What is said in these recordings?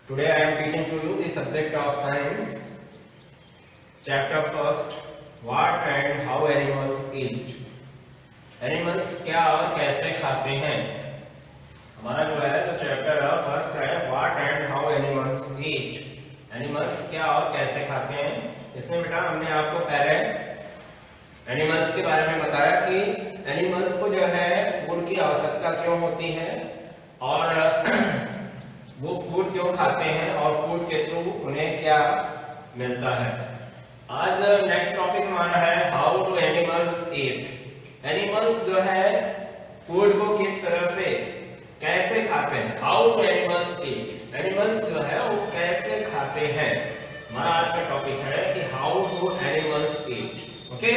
Today I am teaching to you the subject of science, chapter first, what and how animals eat. Animals क्या और कैसे खाते हैं। हमारा जो है जो चैप्टर फर्स्ट है what and how animals eat. Animals क्या और कैसे खाते हैं। इसमें बेटा हमने आपको पहले एनिमल्स के बारे में बताया कि एनिमल्स को जो है फूड की आवश्यकता क्यों होती है और वो फूड क्यों खाते हैं और फूड के थ्रू उन्हें क्या मिलता है। आज नेक्स्ट टॉपिक हमारा है how do animals eat. Animals जो है फूड को किस तरह से कैसे खाते हैं। How do animals eat, animals जो है वो कैसे खाते हैं। हमारा आज का टॉपिक है कि how do animals eat. Okay,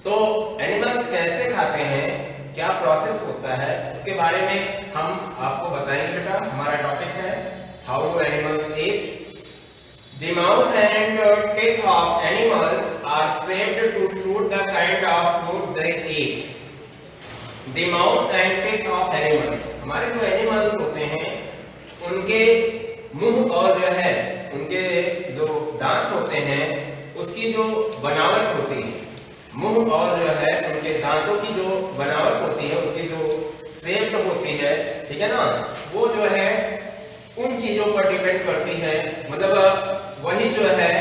तो एनिमल्स कैसे खाते हैं, क्या प्रोसेस होता है, इसके बारे में हम आपको बताएंगे बेटा। हमारा टॉपिक है how do animals eat. The mouth and teeth of animals are shaped to suit the kind of food they eat. The mouth and teeth of animals, हमारे जो एनिमल्स होते हैं उनके मुंह और जो है उनके जो दांत होते हैं उसकी जो बनावट होती है, मुंह और जो है उनके दांतों की जो बनावट होती है उसकी जो शेप होती है, ठीक है ना, वो जो है उन चीजों पर डिपेंड करती है। मतलब वही जो है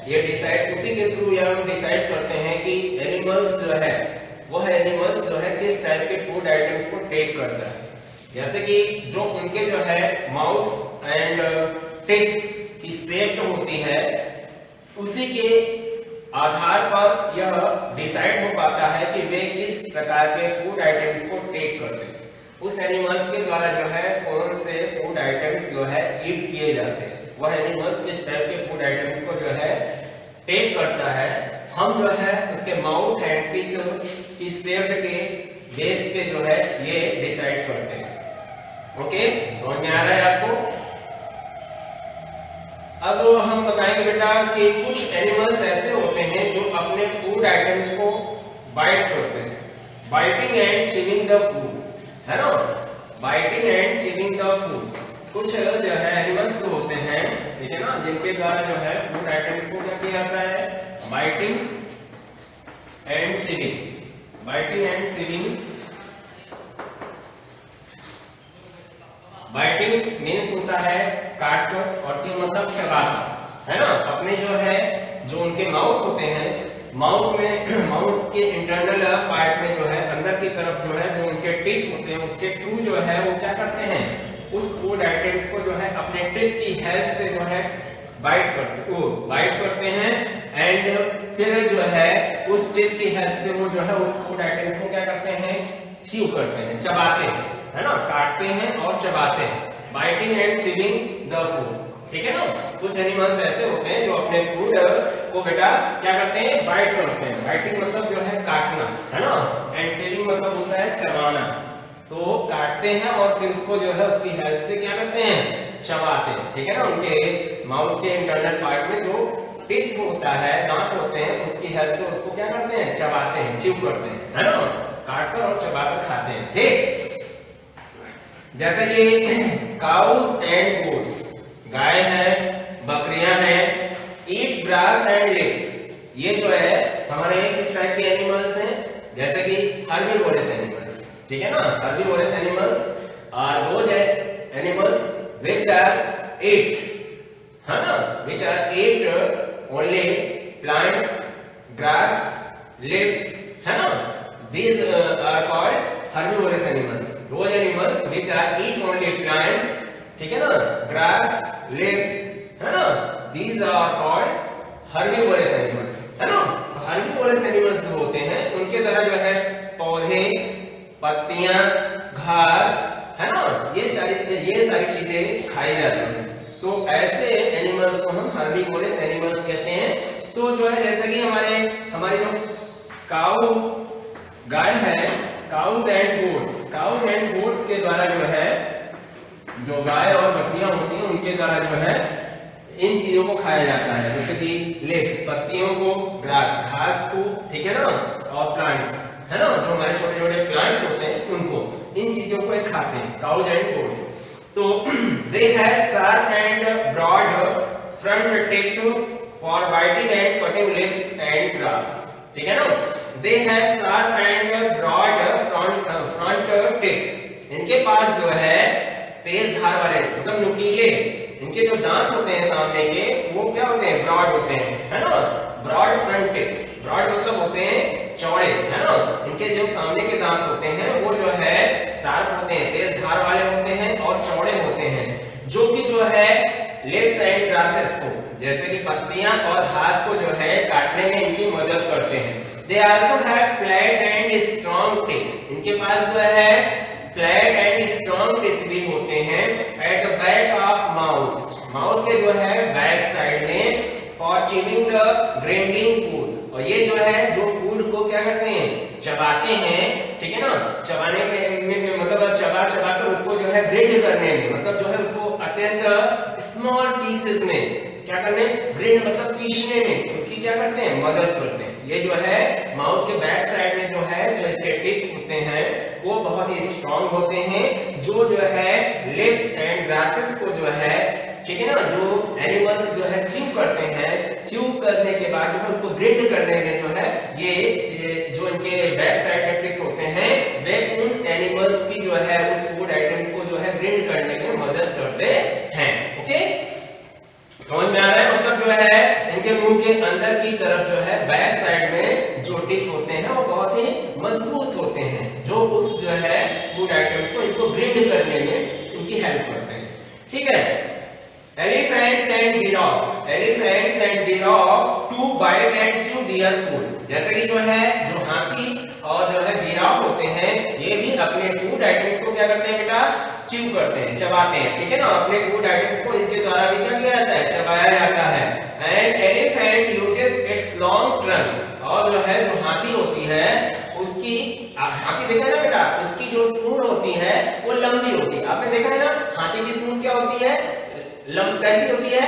ये डिसाइड, उसी के थ्रू ये हम डिसाइड करते हैं कि एनिमल्स जो है वो है एनिमल्स जो है किस टाइप के फूड आइटम्स को टेक करता है। जैसे कि जो उनके जो है माउथ एंड टीथ की शेप होती है उसी के आधार पर यह डिसाइड हो पाता है कि वे किस प्रकार के फूड आइटम्स को टेक करते हैं। उस एनिमल्स के द्वारा जो है कौन से फूड आइटम्स जो है ईट किए जाते हैं, वह एनिमल्स किस टाइप के फूड आइटम्स को जो है टेक करता है, हम जो है उसके माउथ एंड टीथ की शेप के बेस पे जो है ये डिसाइड करते हैं। ओके, समझ में आ रहा है आपको। अब हम बताएंगे बेटा कि कुछ एनिमल्स ऐसे होते हैं जो अपने फूड आइटम्स को बाइट करते हैं। Biting and chewing the food, है ना, biting and chewing the food. कुछ जो है एनिमल्स जो होते हैं, ठीक है ना, जिनके द्वारा जो है फूड आइटम्स को क्या किया जाता है, biting and chewing. Biting and chewing, biting means होता है काट कर और च्यू मतलब चबाकर, है ना। अपने जो है जो उनके माउथ होते हैं, माउथ में माउथ के इंटरनल पार्ट में जो है अंदर की तरफ जो है जो उनके टीथ होते हैं उसके थ्रू जो है वो क्या करते हैं, उस फूड आइटम्स को जो है अपने टीथ की हेल्प से जो है बाइट करते हैं एंड फिर जो है उस टीथ की हेल्प से वो जो है उस फूड आइटम्स को क्या करते हैं, च्यू करते हैं, चबाते हैं, है ना, काटते हैं और चबाते हैं। Biting and chewing the food, ठीक है ना। कुछ एनिमल्स ऐसे होते हैं जो अपने फूड को बेटा क्या करते हैं, बाइट करते हैं। बाइटिंग मतलब जो है काटना, है ना, एंड च्यूइंग मतलब होता है चबाना। तो काटते हैं और फिर उसको जो है उसकी हेल्प से क्या करते हैं, चबाते हैं, ठीक है ना। उनके माउथ के इंटरनल पार्ट में जो टीथ होता है, दांत होते हैं, उसकी हेल्प से उसको क्या करते हैं, चबाते हैं, च्यू करते हैं, है ना, काटकर और चबाकर खाते हैं। ठीक, जैसे कि काउज एंड गोट्स, गाय है, बकरियां हैं, ईट ग्रास एंड लीव्स। ये जो है हमारे किस टाइप के एनिमल्स हैं, जैसे कि हर्बीवोरस एनिमल्स, ठीक है ना। Herbivorous animals are those animals which are eat, है ना, which are eat only plants, grass, leaves, है ना। These are called herbivorous animals. Those animals which are eat only plants, ठीक है ना, grass, leaves, है ना, these are called herbivorous animals, है ना। तो herbivorous animals जो होते हैं उनके द्वारा जो है पौधे, पत्तियां, घास, है ना, ये सारी चीजें खाई जाती हैं। तो ऐसे एनिमल्स को हम हर्बीवोरस एनिमल्स कहते हैं। तो जो है जैसे कि हमारे जो काऊ गाय है, काउज एंड गोट्स के द्वारा जो है जो गाय और बकरियां होती हैं उनके द्वारा जो है इन चीजों को खाया जाता है, जैसे कि लीव्स पत्तियों को, ग्रास घास को, ठीक है ना, और प्लांट्स, है ना, जो हमारे छोटे छोटे प्लांट्स होते हैं उनको, इन चीजों को खाते हैं काउज एंड गोट्स। तो तो they have sharp and broad front teeth for biting and cutting leaves and grass. ठीक है ना? They have sharp and broad front teeth. इनके पास जो है तेज धार वाले मतलब नुकीले इनके जो दांत होते हैं सामने के वो क्या होते हैं, ब्रॉड होते हैं, है ना? ब्रॉड फ्रंट टीथ, ब्रॉड मतलब होते हैं चौड़े, है ना? इनके जो सामने के दांत होते हैं वो जो है शार्प होते हैं, तेज धार वाले होते हैं और चौड़े होते हैं, जो कि जो है लीव्स एंड ग्रासेस को जैसे कि पत्तियां और घास को जो है काटने में इनकी मदद करते हैं। They also have flat and strong teeth, इनके पास जो है फ्लैट एंड स्ट्रॉन्ग टीथ भी होते हैं at the back of mouth, mouth के जो है बैक साइड में for chewing the grinding food, और ये जो है जो फूड को क्या करते हैं, चबाते हैं, ठीक है ना? चबाने में मतलब चबा कर उसको जो है ग्राइंड करने में मतलब जो है उसको अत्यंत स्मॉल पीसेस में क्या करने, ग्राइंड मतलब पीसने में उसकी क्या करते हैं, मदद करते हैं। ये जो है माउथ के बैक साइड में जो है जो इसके टीथ होते हैं वो बहुत ही स्ट्रॉन्ग होते हैं, जो है लिव्स एंड ग्रासेस को जो है, ठीक है ना, जो एनिमल्स जो है च्यू करते हैं, च्यू करने के बाद जो है उसको ग्राइंड करने में जो है ये जो इनके बैक साइड के टीथ होते हैं वे उन एनिमल्स की जो है उस फूड आइटम्स को जो है ग्राइंड करने में मदद करते हैं। ओके, समझ में आ रहा है? मतलब जो है इनके मुंह के अंदर की तरफ जो है बैक साइड में जो टीथ होते हैं वो बहुत ही मजबूत होते हैं, जो उस जो है फूड आइटम्स को इनको ग्राइंड करने में इनकी हेल्प करते हैं। ठीक है, elephants and giraffe, elephants and giraffe to bite and chew their food, जैसे कि जो है जो हाथी और जो है जिराफ होते हैं ये भी अपने फूड आइटम्स को क्या करते हैं बेटा, च्यू करते हैं, चबाते हैं, ठीक है ना? अपने फूड आइटम्स को इनके द्वारा भी क्या किया जाता है, चबाया जाता है। And elephant uses it's long trunk, और जो है जो हाथी होती है उसकी, हाथी देखा है ना बेटा, उसकी जो सूंड होती है वो लंबी होती है। आपने देखा है ना हाथी की सूंड क्या होती है, कैसी होती है,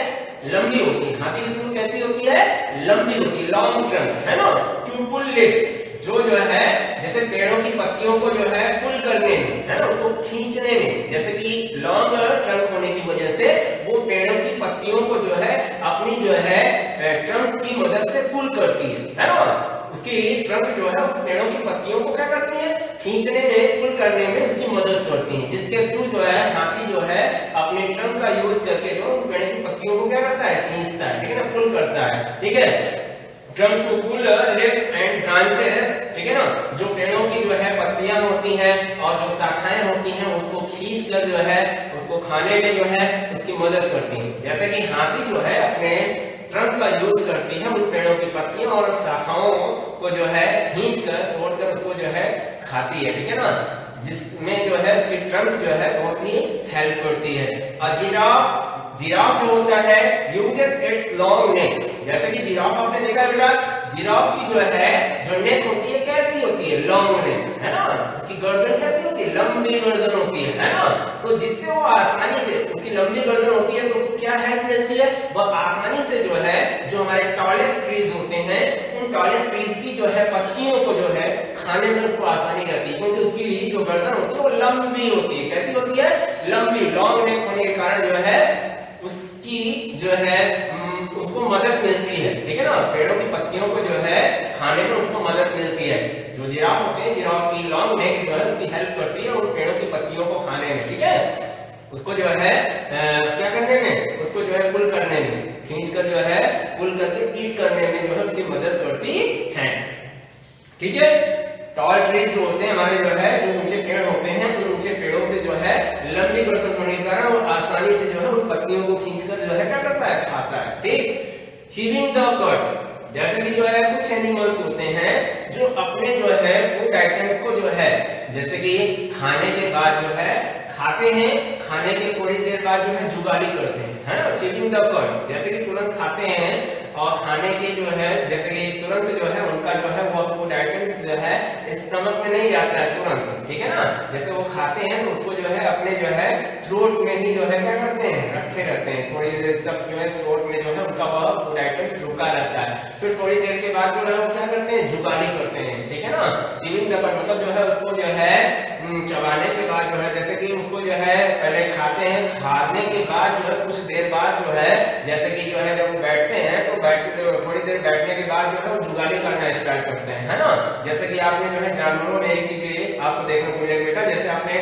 लंबी होती है। हाथी की सूंड कैसी होती है, लंबी होती है, लॉन्ग ट्रंक, है ना? टू पुल लीव्स, जो है जैसे पेड़ों की पत्तियों को जो है पुल करने में, है ना, उसको खींचने में, जैसे कि लॉन्ग ट्रंक होने की वजह से वो पेड़ों की पत्तियों को जो है अपनी जो है ट्रंक की मदद से पुल करती है ना? उसकी ट्रंक जो है उस पेड़ों की पत्तियों को क्या करती है, खींचने में, पुल करने में उसकी मदद करती है, जिसके थ्रू जो है हाथी जो है अपने ट्रंक का यूज करके जो पेड़ की पत्तियों को क्या करता है, खींचता है, ठीक है ना, पुल करता है। ठीक है, trunk to pull leaves and branches, ठीक है ना, जो पेड़ों की जो है पत्तियां होती हैं और जो शाखाएं होती हैं उसको खींचकर जो है उसको खाने में जो है उसकी मदद करती हैं। जैसे कि हाथी जो है अपने ट्रंक का यूज करती है उन पेड़ों की पत्तियों और शाखाओं को जो है खींचकर तोड़कर उसको जो है खाती है, ठीक है ना, जिसमें जो है उसकी ट्रंक जो है बहुत ही हेल्प करती है। और जिराफ जो होता है यूजेस इट्स लॉन्ग नेक, जैसे कि जिराफ आपने देखा बेटा, जिराफ की जो है जो नेक होती है कैसी होती है, लॉन्ग नेक, है ना? उसकी गर्दन कैसी होती है, लंबी गर्दन होती है ना? तो जिससे वो आसानी से, उसकी लंबी गर्दन होती है तो उसको क्या हेल्प मिलती है, वह आसानी से जो है जो हमारे टॉलेस्ट ट्रीज होते हैं उन टॉलेस्ट ट्रीज की जो है पत्तियों को जो है खाने में उसको आसानी रहती है, क्योंकि उसकी जो गर्दन होती है वो लंबी होती है। कैसी होती है, लंबी, लॉन्ग नेक होने के कारण जो है उसकी जो है उसको मदद मिलती है, ठीक है ना, पेड़ों की पत्तियों को जो है खाने में उसको मदद मिलती है। जो जिराफ होते हैं, जिराफ की लॉन्ग नेक जो है उसकी हेल्प करती है उन पेड़ों की पत्तियों को खाने में, ठीक है, उसको जो है क्या करने में, उसको जो है पुल करने में, खींचकर जो है पुल करके ईट करने में जो है उसकी मदद करती है। ठीक है, टॉल ट्रीज होते हैं हमारे जो है जो ऊंचे पेड़ होते हैं उन ऊंचे पेड़ों से जो है लंबी गर्दन होने के कारण वो आसानी से जो है उन पत्तियों को खींचकर जो है क्या करता है, खाता है। ठीक, चीविंग द कड, जैसे कि जो है कुछ एनिमल्स होते हैं जो अपने जो है फूड आइटम्स को जो है जैसे कि खाने के बाद जो है खाते हैं, खाने के थोड़ी देर बाद जो है जुगाली करते हैं, है ना, चीविंग द कड, जैसे कि तुरंत खाते हैं और खाने के जो है जैसे कि तुरंत जो है उनका जो है वो फूड आइटम्स जो है स्टमक में नहीं जाता है तुरंत, ठीक है ना, जैसे वो खाते हैं तो उसको जो है अपने जो है थ्रोट में ही जो है क्या करते हैं, रखे रहते हैं, थोड़ी देर तक जो है थ्रोट में जो है उनका वह फूड आइटम्स रुका रहता है, फिर थोड़ी देर के बाद जो है वो क्या करते हैं, जुगाली करते हैं, ठीक है ना। चीविंग द कड मतलब जो है उसको जो है चबाने के बाद जो है जैसे कि उसको जो है पहले खाते हैं, खाने के बाद जो है कुछ देर बाद जो है, जैसे कि जो है जब वो बैठते हैं तो थोड़ी देर बैठने के बाद जो है वो जुगाली करना स्टार्ट करते हैं, है ना। जैसे कि आपने जो है जानवरों में एक चीज आपको देखने को मिलेगी बेटा, जैसे आपने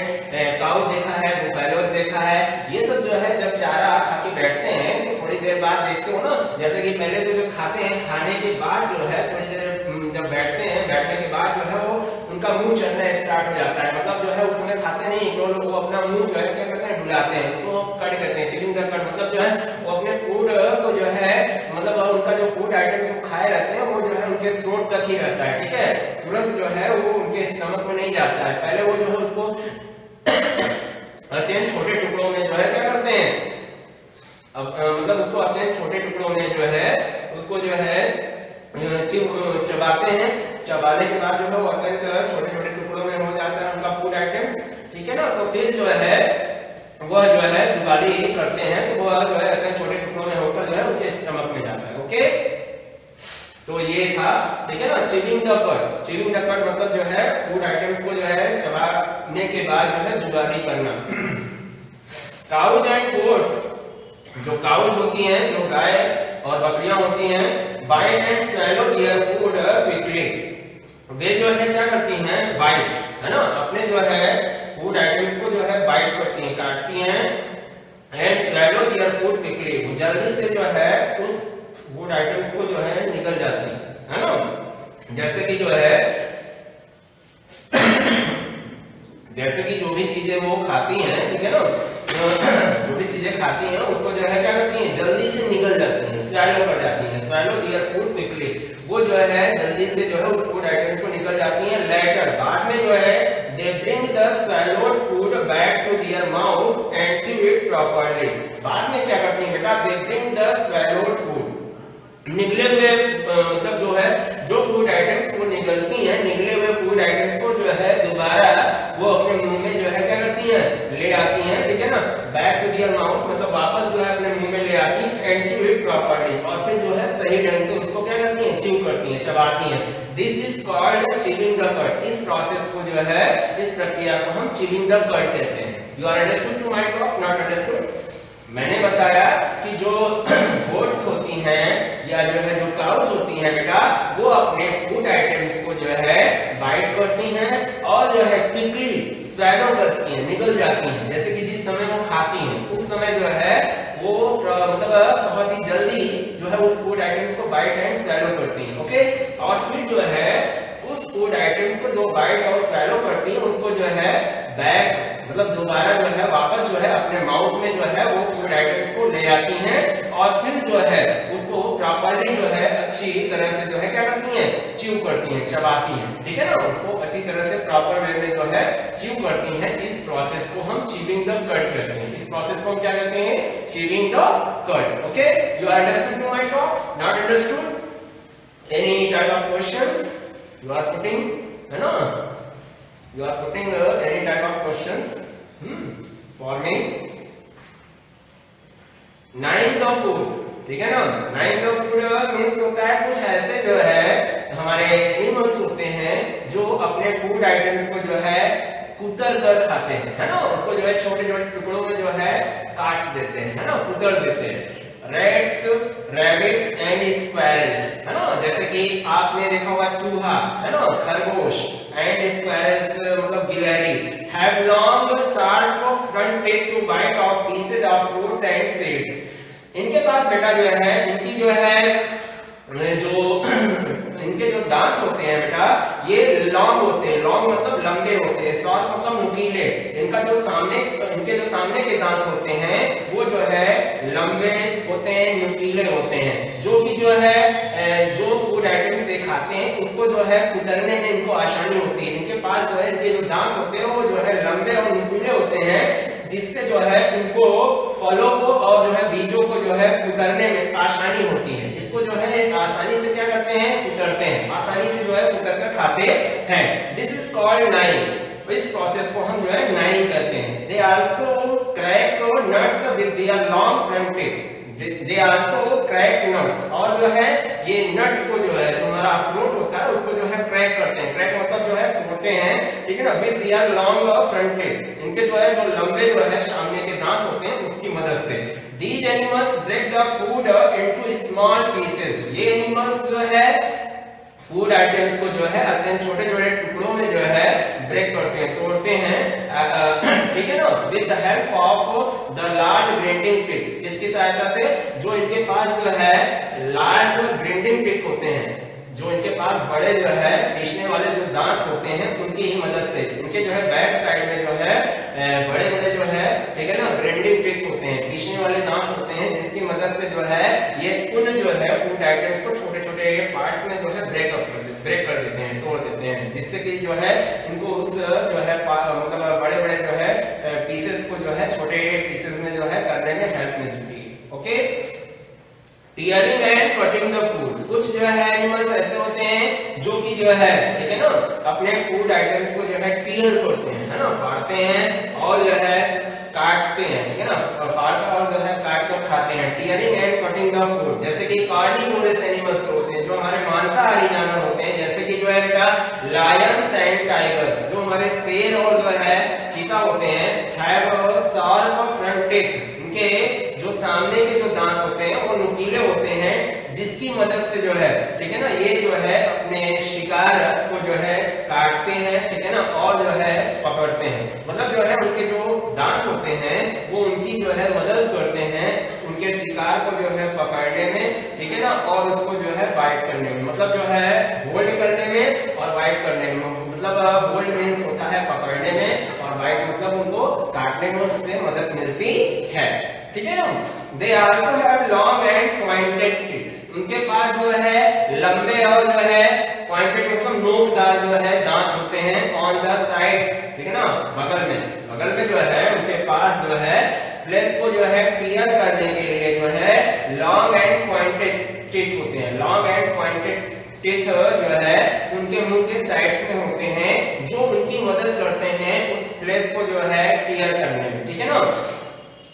काऊ देखा है, बुफैलोज देखा है, ये सब जो है जब चारा खा के बैठते हैं तो थोड़ी देर बाद देखते हो ना, जैसे कि पहले तो जो खाते हैं, खाने के बाद जो है थोड़ी देर जब बैठते हैं, बैठने के बाद जो है वो उनका मुंह चलना स्टार्ट हो जाता है, मतलब जो है उस समय खाते नहीं, केवल वो अपना मुंह जो है क्या करते हैं, डुलाते हैं, उसको कट करते हैं, चिविंग द कट, मतलब जो है वो अपने फूड को जो है, मतलब उनका जो फूड आइटम्स वो खाए रहते हैं वो जो है उनके थ्रोट तक ही रहता है, ठीक है, तुरंत जो है वो उनके स्टमक में नहीं जाता है, पहले वो जो है उसको अत्यंत छोटे टुकड़ों में जो है क्या करते हैं, अब मतलब उसको अत्यंत छोटे टुकड़ों में जो है उसको जो है चबाते हैं, चबाने के बाद जो है वो अत्यंत छोटे छोटे टुकड़ों में हो जाता है उनका फूड आइटम्स, ठीक है ना। तो फिर जो है वह जो है जुगाली करते हैं, तो वह जो है अत्यंत छोटे टुकड़ों में होकर जो है उनके स्टमक में जाता है, ओके। तो ये था, ठीक है ना, chewing the cut. Chewing the cut मतलब जो है फूड आइटम्स को जो है चबाने के बाद जो है जुगाली करना। काउज एंड गोट्स, जो काउज होती हैं, जो गाय और बकरियां होती हैं, bite and swallow their food quickly, वे जो है क्या करती हैं, बाइट, है ना, अपने जो है फूड आइटम्स को जो है बाइट करती हैं, काटती हैं, and swallow their food quickly, जल्दी से जो है उस फूड आइटम्स को जो है निकल जाती है ना। जैसे कि जो है जैसे कि जो भी चीजें वो खाती हैं, ठीक है ना, जो भी चीजें खाती हैं उसको जो है क्या करती हैं, जल्दी से निकल जाती हैं, स्वैलो कर जाती हैं, स्वैलो देयर फूड क्विकली, वो जो है जल्दी से जो है उस फूड आइटम्स को निकल जाती हैं। लेटर, बाद में जो है they bring the swallowed food back to their mouth and chew it properly, बाद में क्या करती हैं बेटा, they bring the swallowed food, निगले हुए मतलब जो है जो फूड आइटम्स वो निकलती हैं, निगले हुए फूड आइटम्स को जो है दोबारा वो अपने मुंह में जो है क्या करती हैं, ले आती हैं, ठीक है ना, बैक टू देयर माउथ मतलब वापस जो है अपने मुंह में ले आती हैं, एंड च्यू इट प्रॉपर्ली, और फिर जो है सही ढंग से उसको क्या करती हैं, च्यू करती हैं, चबाती हैं। This is called chewing the cut, इस प्रोसेस को जो है, इस प्रक्रिया को हम चिविंग द कट कहते हैं। You are understood to my talk, not understood? मैंने बताया कि जो गोट्स होती हैं या जो है जो काउज होती हैं बेटा, वो अपने फूड आइटम्स को जो है बाइट करती हैं और जो है क्विकली स्वैलो करती हैं, निकल जाती हैं, जैसे कि जिस समय वो खाती हैं उस समय जो है वो मतलब बहुत ही जल्दी जो है उस फूड आइटम्स को बाइट एंड स्वैलो करती हैं, ओके। और फिर जो है उस फूड आइटम्स को जो बाइट और स्वैलो करती हैं उसको जो है बैक मतलब दोबारा जो है वापस जो है अपने माउथ में जो है वो फूड आइटम्स को ले आती हैं, और फिर जो है उसको प्रॉपर्ली जो है अच्छी तरह से जो है क्या करती हैं, च्यू करती हैं, चबाती हैं, ठीक है ना, उसको अच्छी तरह से प्रॉपर वे में जो है च्यू करती हैं। इस प्रोसेस को हम चिविंग द कट कहते हैं, इस प्रोसेस को हम क्या कहते हैं, chewing the cut, okay. You understood my talk, not understood? Any type of questions you are putting, है ना, you are putting any type of questions for me? Gnawing the food, ठीक है ना, gnawing the food मीन्स होता है कुछ ऐसे जो है हमारे एनिमल्स होते हैं जो अपने फूड आइटम्स को जो है कुतर कर खाते हैं, है ना, उसको जो है छोटे छोटे टुकड़ों में जो है काट देते हैं, है ना, कुतर देते हैं। रैट्स, रैबिट्स एंड स्क्वैरल्स, है ना, जैसे कि आपने देखा होगा चूहा, है ना, खरगोश, एंड स्क्वैरल्स मतलब गिलहरी, have long sharp front teeth to bite off pieces of fruits and seeds. इनके पास बेटा जो है इनकी जो है जो इनके जो दांत होते हैं बेटा ये लॉन्ग होते हैं, लॉन्ग मतलब लंबे होते हैं, शॉर्ट मतलब नुकीले। इनके जो सामने के दांत होते हैं वो जो है लंबे होते हैं, नुकीले होते हैं, जो कि जो है जो फूड आइटम से खाते हैं उसको जो है कुतरने में इनको आसानी होती है। इनके पास जो है इनके जो दांत होते हैं वो जो है लंबे और नुकीले होते हैं, जिससे जो है इनको फलों को और जो है बीजों को जो है कुतरने में आसानी होती है। इसको जो है आसानी से क्या करते हैं, कुतरते हैं, आसानी से जो है कुतर कर खाते हैं। This is called gnawing. इस प्रोसेस को हम जो है नाइंग कहते हैं। They also crack nuts with their long front teeth. They also crack nuts, और जो है ये नट्स को जो है, जो हमारा अखरोट होता है उसको जो है क्रैक करते हैं। क्रैक मतलब जो है तोड़ते हैं, ठीक है ना, with their long front teeth, इनके जो है जो लंबे जो है सामने के दांत होते हैं उसकी मदद से। These animals break the food into small pieces, ये एनिमल्स जो है फूड आइटम्स को जो है अत्यंत छोटे छोटे टुकड़ों में जो है ब्रेक करते हैं, तोड़ते हैं, ठीक है ना, with the help of the large grinding teeth, इसकी सहायता से, जो इनके पास जो है लार्ज ग्राइंडिंग टीथ होते हैं, जो इनके पास बड़े जो है पीसने वाले जो दांत होते हैं उनकी ही मदद से, इनके जो है बैक साइड में जो है बड़े बड़े जो है, ठीक है ना, ग्राइंडिंग टीथ होते हैं, पीसने वाले दांत होते हैं, जिसकी मदद से जो है ये उन जो है फूड आइटम्स को छोटे छोटे पार्ट्स में जो है ब्रेक कर देते हैं, तोड़ देते हैं, जिससे कि जो है इनको उस जो है मतलब बड़े बड़े जो है पीसेस को जो है छोटे पीसेस में जो है करने में हेल्प मिलती है। Okay, tearing and cutting the food, कुछ जो है एनिमल्स ऐसे होते हैं जो कि जो है, ठीक है ना, अपने फूड आइटम्स को जो है टीयर करते हैं, है ना, फाड़ते हैं और जो है काटते हैं, ठीक है ना, फाड़कर और जो है काट कर खाते हैं। Tearing and cutting the food, जैसे कि कार्निवोरस एनिमल्स होते हैं, जो हमारे मांसाहारी जानवर होते हैं, जैसे कि जो है बेटा लायंस एंड टाइगर्स, जो हमारे शेर और जो है चीता होते हैं, हैव शार्प फ्रंट टीथ, इनके जो सामने के जो दांत होते हैं वो नुकीले होते हैं, जिसकी मदद से जो है, ठीक है ना, ये जो है अपने शिकार को जो है काटते हैं, ठीक है ना, और जो है पकड़ते हैं, मतलब जो है उनके जो दांत होते हैं वो उनकी जो है मदद करते हैं उनके शिकार को जो है पकड़ने में, ठीक है ना, और उसको जो है बाइट करने में, मतलब जो है होल्ड करने में और बाइट करने में, मतलब होल्ड मीन्स होता है पकड़ने में और बाइट मतलब उनको काटने में उससे मदद मिलती है, ठीक है ना। They also have long and pointed teeth, उनके पास जो है लंबे और जो है पॉइंटेड मतलब नोकदार जो है दांत होते हैं ऑन द साइड्स, ठीक है ना, बगल में जो है उनके पास जो है फ्लेश को जो है टीयर करने के लिए जो है लॉन्ग एंड पॉइंटेड टीथ होते हैं। लॉन्ग एंड पॉइंटेड टीथ जो है उनके मुंह के साइड्स में होते हैं, जो उनकी मदद करते हैं उस फ्लेश को जो है टीयर करने में, ठीक है ना।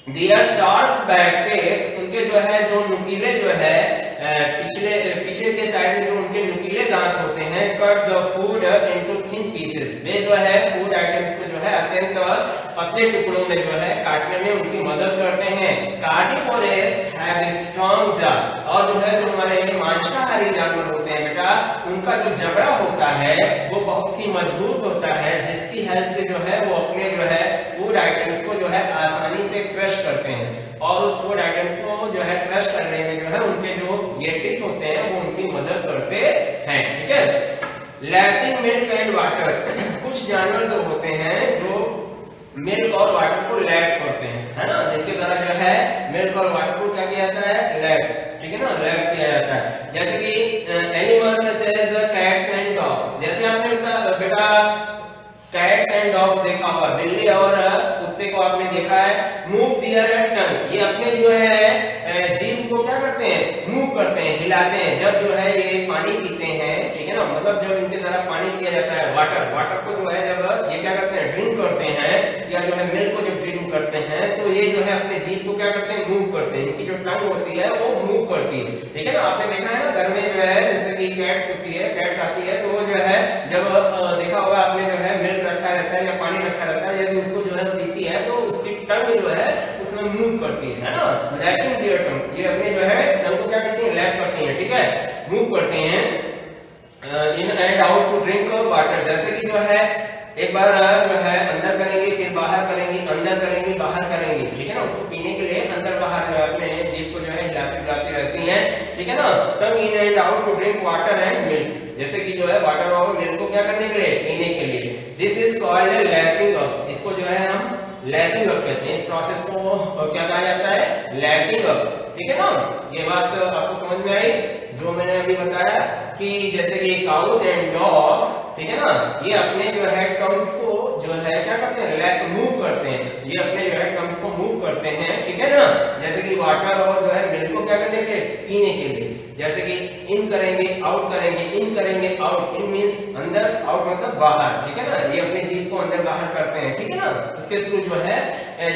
Their sharp back teeth, उनके जो है जो नुकीले जो है पीछे के साइड में जो उनके नुकीले दांत होते हैं, cut the food into thin pieces, वे जो है फूड आइटम्स को जो है अत्यंत पतले टुकड़ों में जो है काटने में उनकी मदद करते हैं। कार्निवोरस हैव स्ट्रॉन्ग जॉ, और जो है जो हमारे मांसाहारी जानवर होते हैं बेटा, उनका जो जबड़ा होता है वो बहुत ही मजबूत होता है, जिसकी हेल्प से जो है वो अपने जो है फूड आइटम्स को जो है आसानी से क्रश करते हैं, और उस फूड आइटम्स को जो है क्रश करने में जो है उनके जो ये टीथ होते हैं वो उनकी मदद करते हैं, ठीक है। लैपिंग मिल्क एंड वाटर, कुछ जानवर जो होते हैं जो मिल्क और वाटर को लैप करते हैं, है ना, जिनके द्वारा जो है मिल्क और वाटर को क्या किया जाता है, लैप, ठीक है ना, लैप किया जाता है। जैसे कि animals such as cats and dogs, जैसे आपने बेटा कैट्स एंड डॉग्स देखा होगा, बिल्ली और कुत्ते को आपने देखा है, मूव देयर टंग, ये अपने जो है जीभ को क्या करते हैं, मूव करते हैं, हिलाते हैं, जब जो है ये पानी पीते हैं, ठीक है ना, मतलब जब इनके द्वारा पानी पिया जाता है, वाटर को जो है जब ये क्या करते हैं, ड्रिंक करते हैं, या जो है मिल्क को जब ड्रिंक करते हैं, तो ये जो है अपने जीभ को क्या करते हैं, मूव करते हैं, इनकी जो टंग होती है वो मूव करती है, ठीक है ना। आपने देखा है ना घर में जो है जैसे कि कैट्स होती है, कैट्स आती है, तो वो जो है जब देखा होगा आपने जो है मिल्क रखा रहता है या पानी रखा रहता है, यदि उसको जो है पीती है तो उसकी टंग जो है उसमें मूव करती है ना, लैपिंग देयर टंग, ये अपने जो है टंग को क्या करती है, लैप करती है, ठीक है, मूव करते हैं। In and out to drink water, जैसे कि जो है एक बार जो है अंदर करेंगे, फिर बाहर करेंगे, अंदर करेंगे, बाहर करेंगे, ठीक है ना, उसको पीने के लिए अंदर बाहर जो है अपने जीभ को जो है हिलाती हिलाती रहती हैं, ठीक है ना। Tongue in and out to drink water and milk, जैसे कि जो है वाटर और मिल्क को क्या करने के लिए, पीने के लिए। This is called lapping up, इसको जो है हम लैपिंग अप कहते हैं, इस प्रोसेस को क्या कहा जाता है, लैपिंग अप, ठीक है ना। ये बात आपको समझ में आई जो मैंने अभी बताया कि जैसे कि काउज एंड डॉग्स, ठीक है ना, ये अपने जो है टंग्स को जो है क्या करते हैं, मूव करते हैं, ये अपने जो है टंग्स को मूव करते हैं, ठीक है ना। जैसे कि वाटर और जो है मिल्क को क्या करने के लिए, पीने के लिए, जैसे कि इन करेंगे, आउट करेंगे, इन करेंगे, आउट, इन मींस अंदर, आउट मतलब बाहर, ठीक है ना, ये अपने जीभ को अंदर बाहर करते हैं, ठीक है ना। उसके थ्रू जो है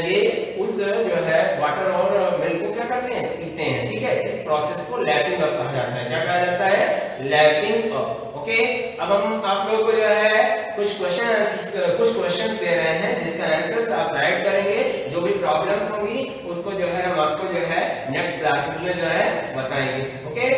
ये उस जो है वाटर और मिल्क को क्या करते हैं, पीते हैं, ठीक है। इस प्रोसेस को लैपिंग अप कहा जाता है। क्या कहा जाता है? Lapping up. ओके, अब हम आप लोगों को जो है कुछ क्वेश्चंस दे रहे हैं जिसका आंसर्स आप राइट करेंगे। जो भी प्रॉब्लम्स होंगी उसको जो है हम आपको जो है नेक्स्ट क्लासेस में जो है बताएंगे। ओके,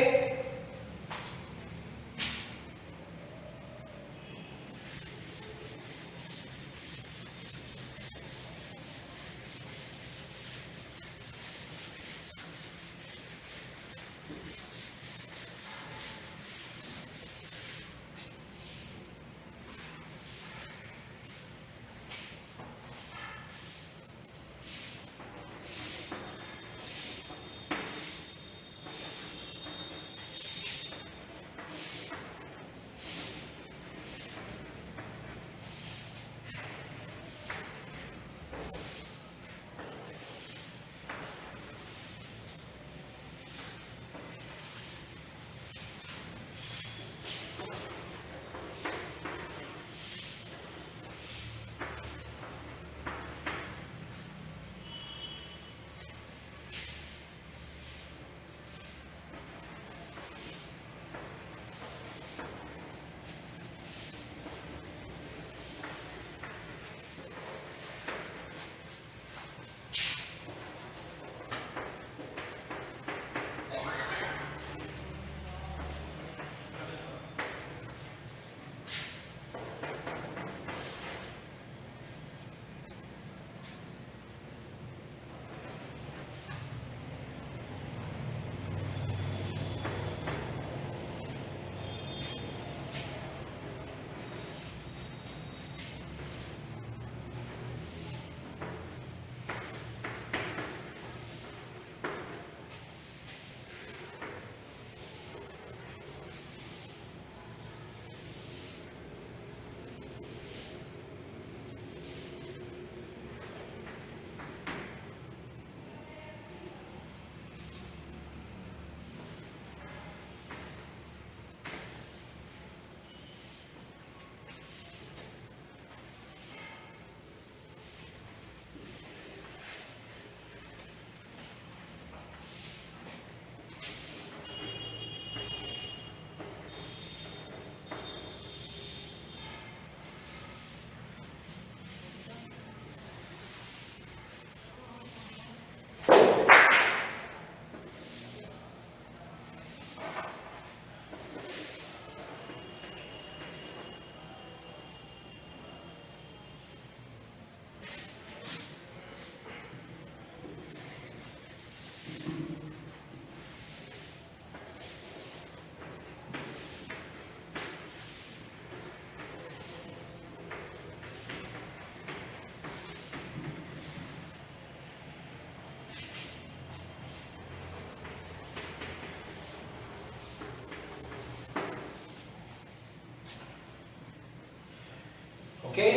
ओके,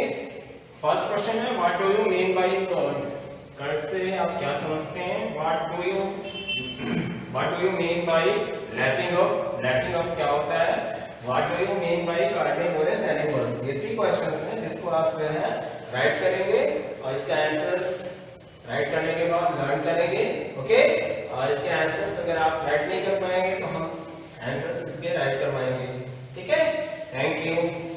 फर्स्ट क्वेश्चन है what do you mean by cud. Cud से आप क्या समझते हैं? What do you mean by lapping up. Lapping up क्या होता है? What do you mean by carnivorous animals. ये 3 क्वेश्चंस हैं जिसको आप जो है राइट करेंगे और इसका आंसर्स राइट करने के बाद लर्न करेंगे। ओके, और इसके आंसर्स अगर आप राइट नहीं कर पाएंगे तो हम आंसर्स इसके राइट करवाएंगे। ठीक है, थैंक यू।